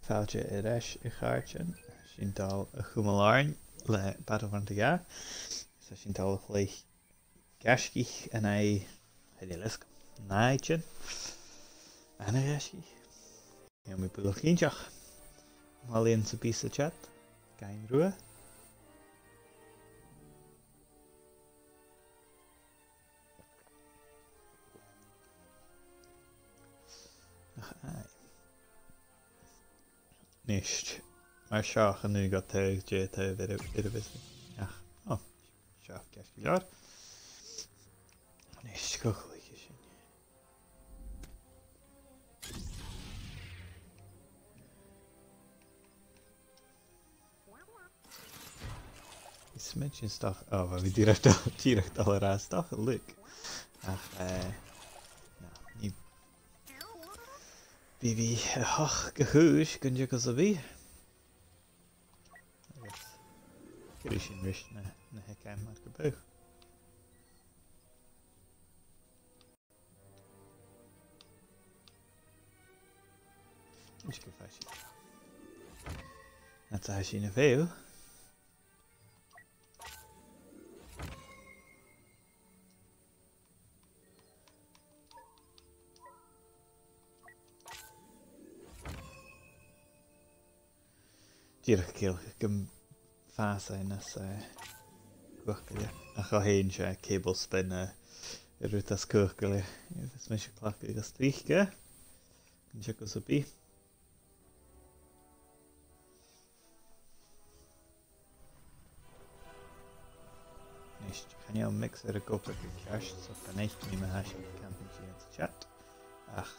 Fáilte I reis I cháirtin sin dal a chumaláin le badhhaint ga sa sin dal lé gascich an é heile náidtin ana gasci mi buach cínteach Máíonn sa bí sa chat gain rua Níist mar seach an nu go dé idir bis ach ó seach gasci lear níist go chuige sin Is smid sin stach ó bhí tíreacht dal rá stach a luc ach ní Bhí a hoch go chúis gonne go a bhí Cuir sin ris na heicáim mar go buch. Is go fá si. Na tá sin na féil. Díreach céal go fása nas cuachgaile a chu héann se cable spin I ruútas cuachgaile is me se clacha agus trícha gon se go sa bí. Níos chaneal mix ar a gopa go ceist so gan éist ní me haisi camping sin chat ach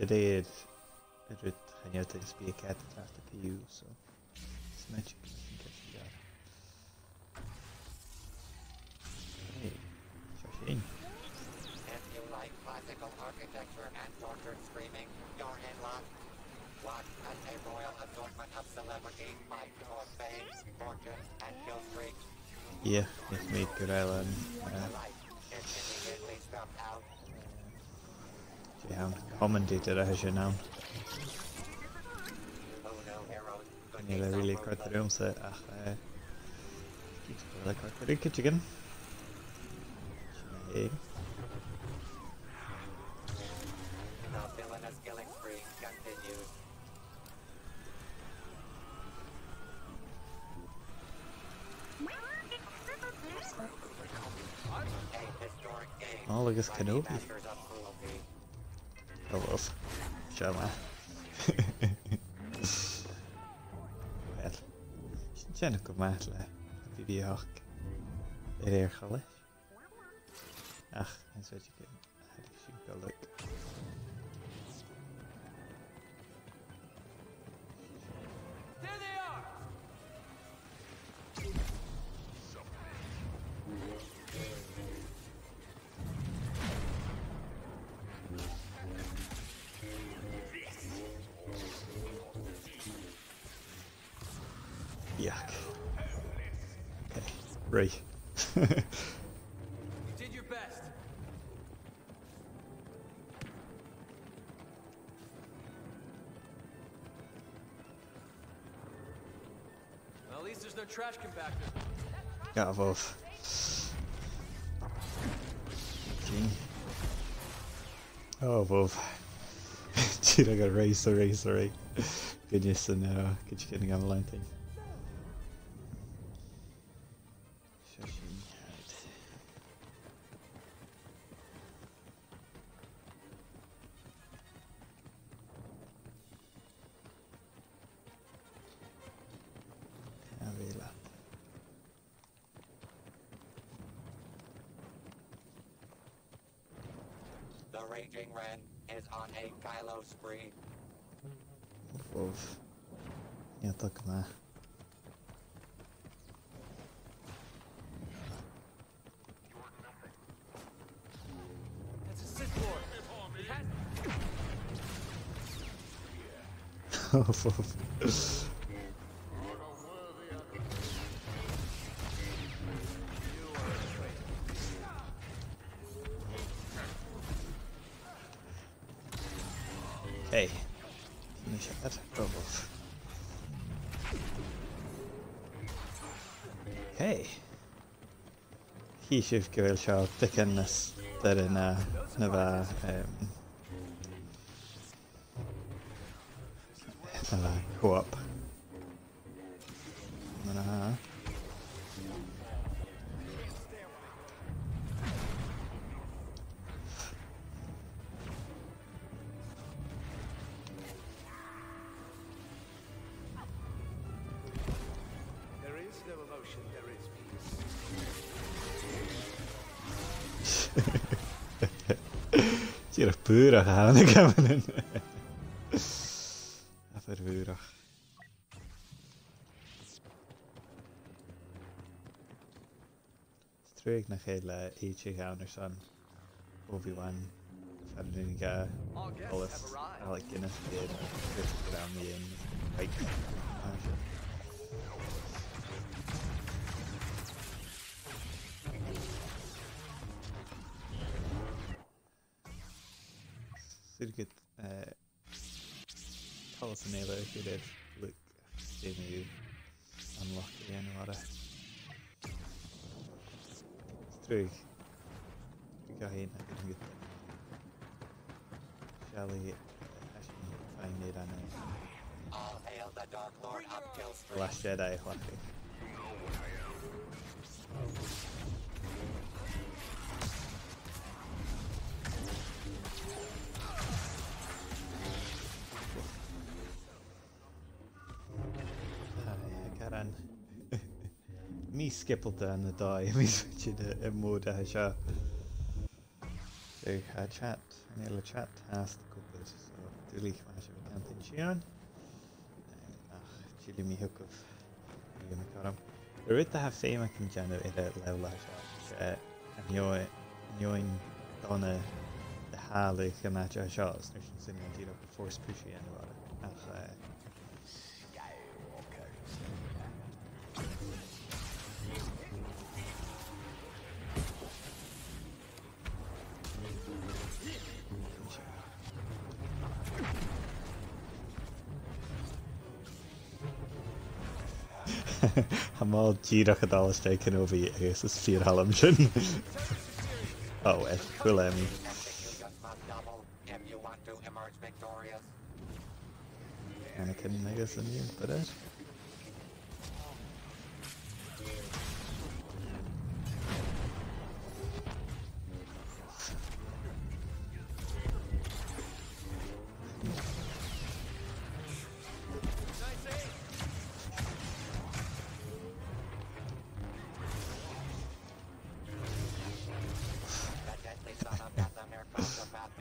I réad I ruút chaneal agus bí a cat a trásta piú so Magic Hey, Shashin. If you like classical architecture and tortured screaming, you're in luck. Watch as a royal assortment of celebrity fight for fame, fortune, and kill streak. Yeah, it's made good island. The light is immediately stumped out. Yeah, commentator I should know. Nie really kwartierujem se ach le kwartierike chicken. The villainous killing spree continues. A historic game. Oh, look, it's Kenobi. Masters of cruelty. Oh, well. Shama. Sin go maith le bhíoch ar éarcha leis ach an so sin go le There they are. Yuck. Okay, right. You did your best. Well, at least there's no trash compactor. Got both. Gee. Oh, both. Dude, I got race. Goodness, and now, get you getting on the line thing. The Raging Ren is on a Kylo spree. Wolf. Yeah, look at that. That's a Sith Lord. Oh, Wolf. Hey. Finish that. Oh, Wolf. Okay. He should go bhfuil seo dickennas dar in na co-op. There is no emotion, there is peace. Tíar búrach a hána gaman. A fer búrach. Strig na chéile éiche gánar san Obi-Wan fanning Our guests Ollis have arrived. Alec Guinness did around me in Pike. Good tell us an ela if you did look Jamie unlock again or what Strug we got in I couldn't get Shelly find it on All hail the Dark Lord of the Killstream. Last Jedi lucky. Me skippelde aan de dag, me switchen de mode hij zo. So chat, een hele chat haast koppels, so natuurlijk maar zo kan het zien. Ach, chili me hook of die me karam. Er weet dat fame kan jano in het level zo. En join dan de hale gemaakt als zo, dus nu zijn we hier op force pushy en wat. Ach I'm all Gírach a dallas taken over you, this is fear Hallamshin. Oh, cool, You just must double if you want to emerge victorious. Anakin Megas and you, but it.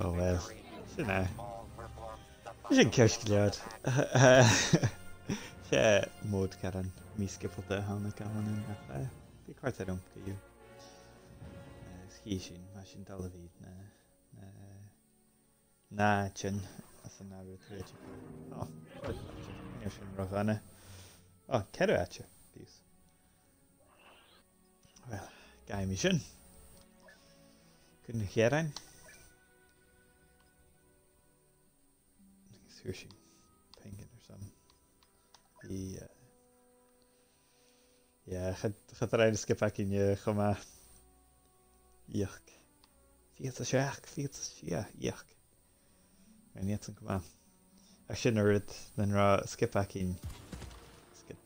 Oh well, shouldn't I? Sin ceiscilead. Sé mód caran mí skipalta hána gaman nach bhí cuairta dom go dú. Scí sin má sin dal a bhíd na sin as an nábhar tuaite go. Ní sin roghana. Oh, ceadú aite bís. Well, gai mi sin. Cúna chéarain. Sushi penguin or something. Yeah, gaat eruit skip back in je goma. Yuck. Fiat a shack, yuck. En niet zo'n goma. Als je naar het, dan ra skip back in. Skip.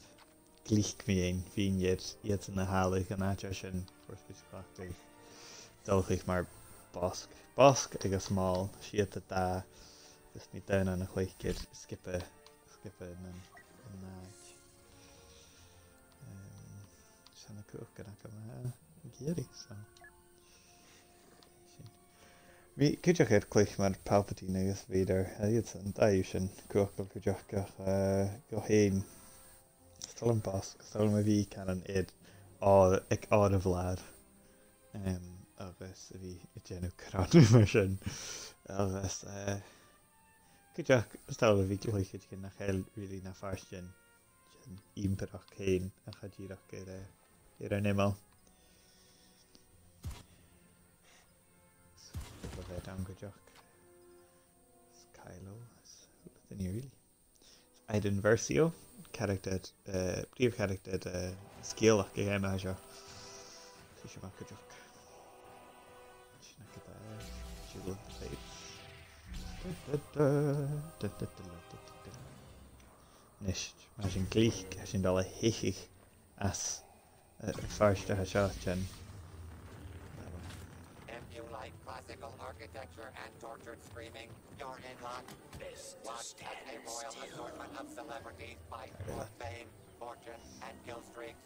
Glich me een, vien je het in de halen gaan uitjassen voor specifiek. Dolgig maar Bosk, ik ga small, shit het daar. Dus niet down aan een goeie keer skippen en naak. Zijn ik ook kan ik hem gierig zo. Wie kun je het klik maar Palpatine is weer het een duizend kokel kun je go heen. Stel een Bosk, stel me wie kan een ed ik oude vlad. Agus wie het je nu kran machine. Agus Kujak stal vi gleich gen nach hel really na farsten imperach kein a chadírach an nimel. Am gojach. Kylo the really. Iden Versio character brief character Scéalach I ghéime seo. Sí sé bhac go deoch. Sinna go siúil féid. Nis, mar sin glích sin dal a hiichich as fearstethe seo sin. If you like classical architecture and tortured screaming, you're in luck. Watch as a royal assortment of celebrities fight for fame, fortune, and kill streaks.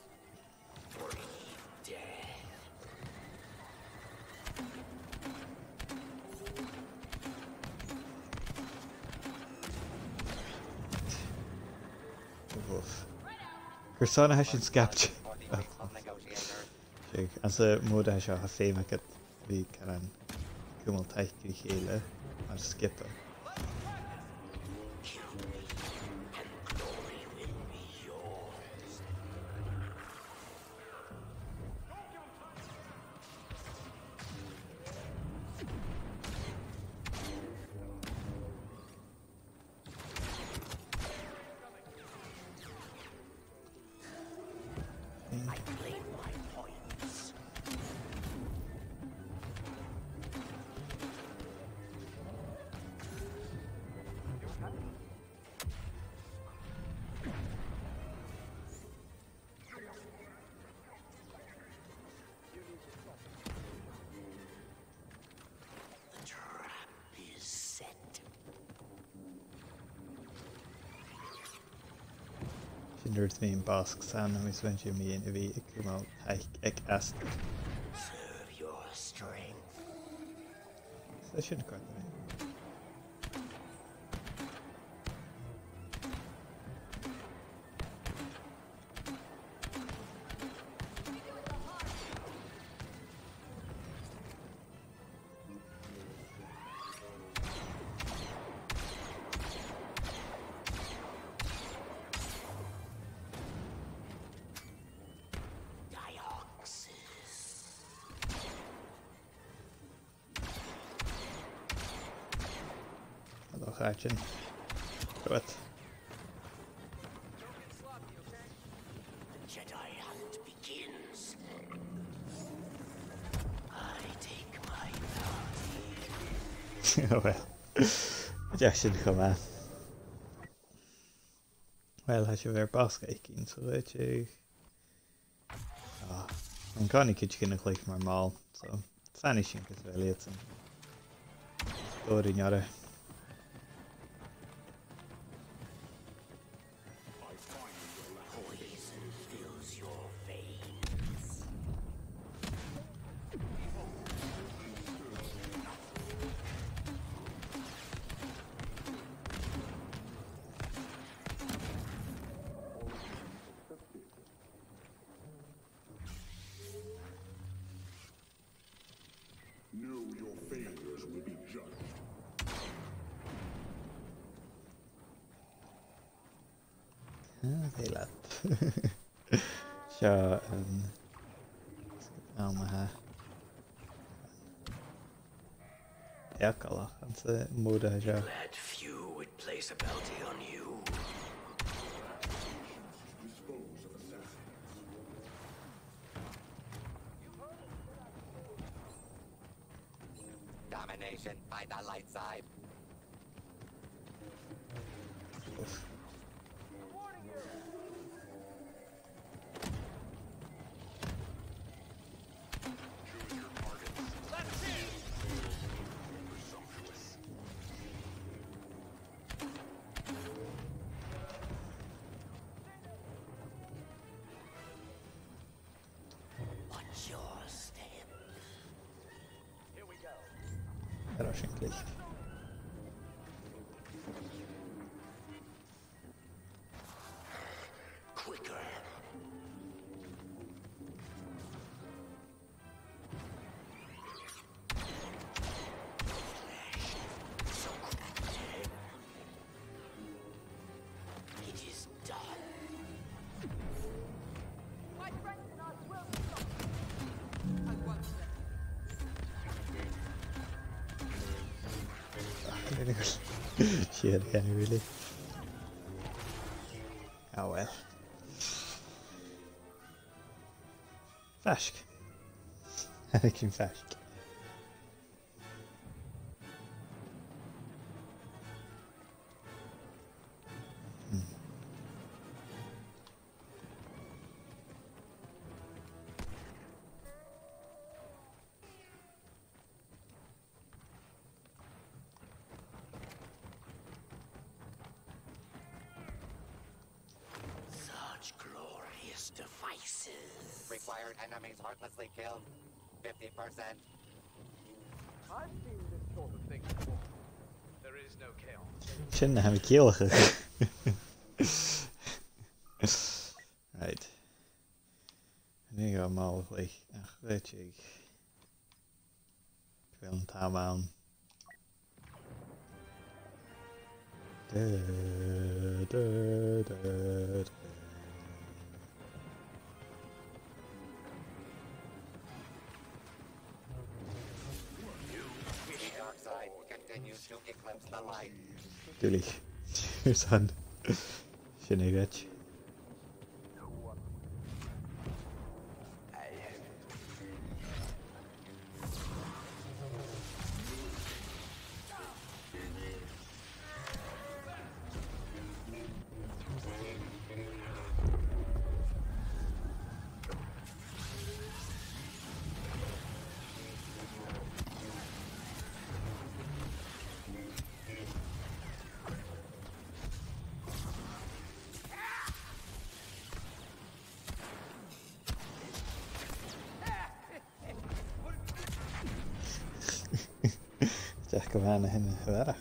Woof. Cursana has sin scapt. For the faithful negotiators. As a móda seo a féime go bhí an cummal taici chéile mar skippe. Sin dúirt mí an bosc san agus bhain sé míon a bhí ag cumál ag as. Serve your strength. Sa sin cuairta mé. Action. Go it. The Jedi hunt begins. I take my party. Oh well. Deach sin chumá. Well, has sé bhar bosca cín so bhfuil sé an cánig cid cinna chluich mar máil, so fanny sin go bhfuil iad san dóirí neara. Poison fills your veins. Know your failures will be judged. Bhé leat. Seo almathe eacalach an sa móda seo. Glad few would place a bounty on you. Dispose of assassins. Domination by the light side. Oof. Watch your step. Here we go. Ar sin clicht. Quicker. So quick. It is done. My friends and I will be stopped. At one step. Siad gan really. Oh well. feisc. Ag sin feisc. Such glorious devices. Required enemies heartlessly killed. 50%. I've seen this sort of thing before. There is no chaos. Sin na ha céalacha. Right. Ní go mála ach bheitteigh. Bhfuil an támán. The dark side continues to eclipse the light. Dúlik. San. Sin é gait. Deach go bhana henne bharach.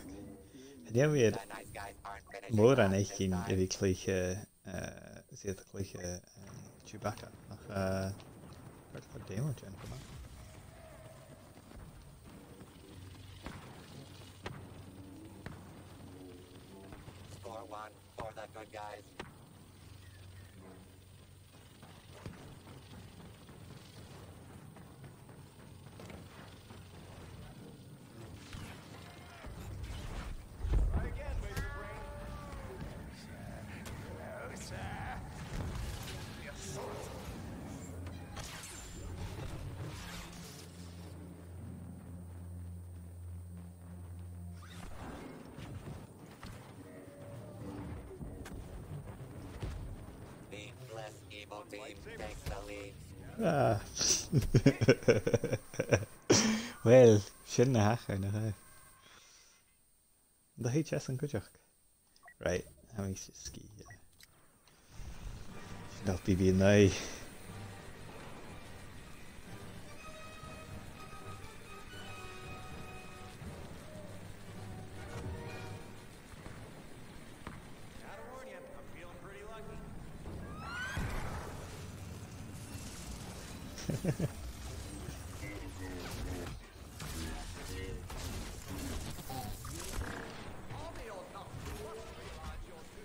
Hadéimhíad The nice guys aren't finishing mór an off this éicin time. a bhí clúiche siad a clúiche Chewbacca ach chuir déimo tean go maith. Score one for the good guys. Try again, Razor Brain. The less evil team takes the lead. Ah. Well, sin na hacha na ha. The HS an goideach. Right, ha mí ski. Not BB now. Gotta warn you, I'm feeling pretty lucky. All the old numbers. What's the odds you'll do?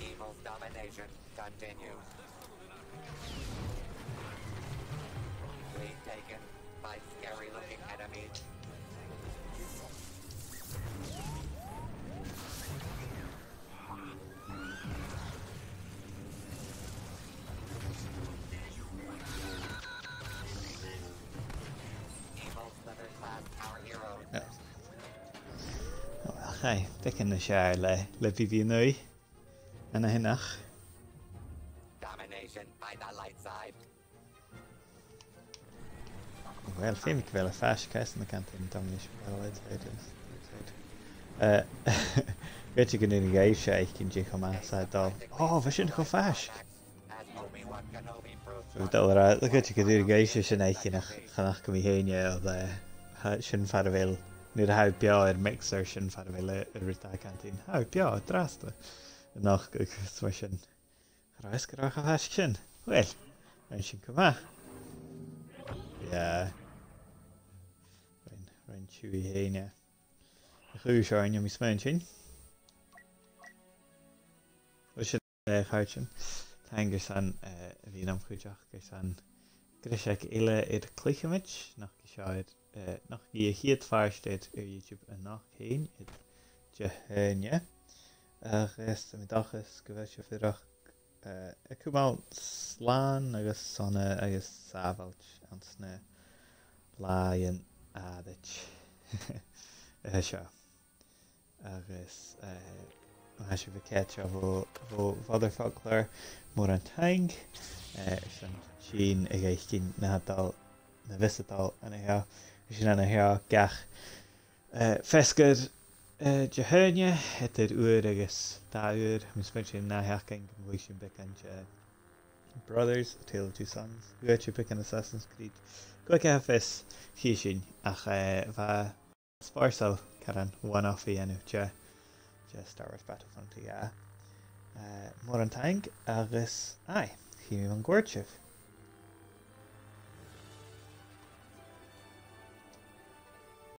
Evil's domination continues. Lead taken by scary-looking enemies. Evil Slither class our heroes. Yeah. Well, hey, picking the share le BB now. And a hinach. Domination by the light side. Well, féimig bhfuil a feis ceis na cantain domination by outside. Weet go duna gaibh sé cin dí go más dal. Oh, bheit sin go feis. As Obi-Wan Kenobi proved Bhí dal ra, go go duna gaibh sé sin éicinach chanach go mí héine ó sin far bhfuil ní a haid beá ar mixer sin far bhfuil ar ritá cantain. Haid beá drasta. Nach go sin. Rás go racha feis sin. Well, ran sin go má. Yeah. Ran siúi héine. A chuú seáin am is main sin. le háirtin tá gur san bhí am chuideach gur san Grisek ile iad cluicheimiid nach seid nach í chiad fearsteid ar YouTube a nach chéin iad de henne agus mi dachas go bheith se firach cumál sláán agus sanna agus sábhailt an sna láin adit seo agus me se bhcéte bh fadar folklór mór an teing san sin I gcin nadal na visadal ana hea sin ana hea gach fescad de herne het uair agus daúr mis spe sin naheachcin go bhfuil sin becan Brothers A Tale of Two Sons uair si becan Assassin's Creed go ce fes chi sin ach bheit spársal car an one-off I ennu de Star Wars Battlefront mór an teing agus chi an gcuirteh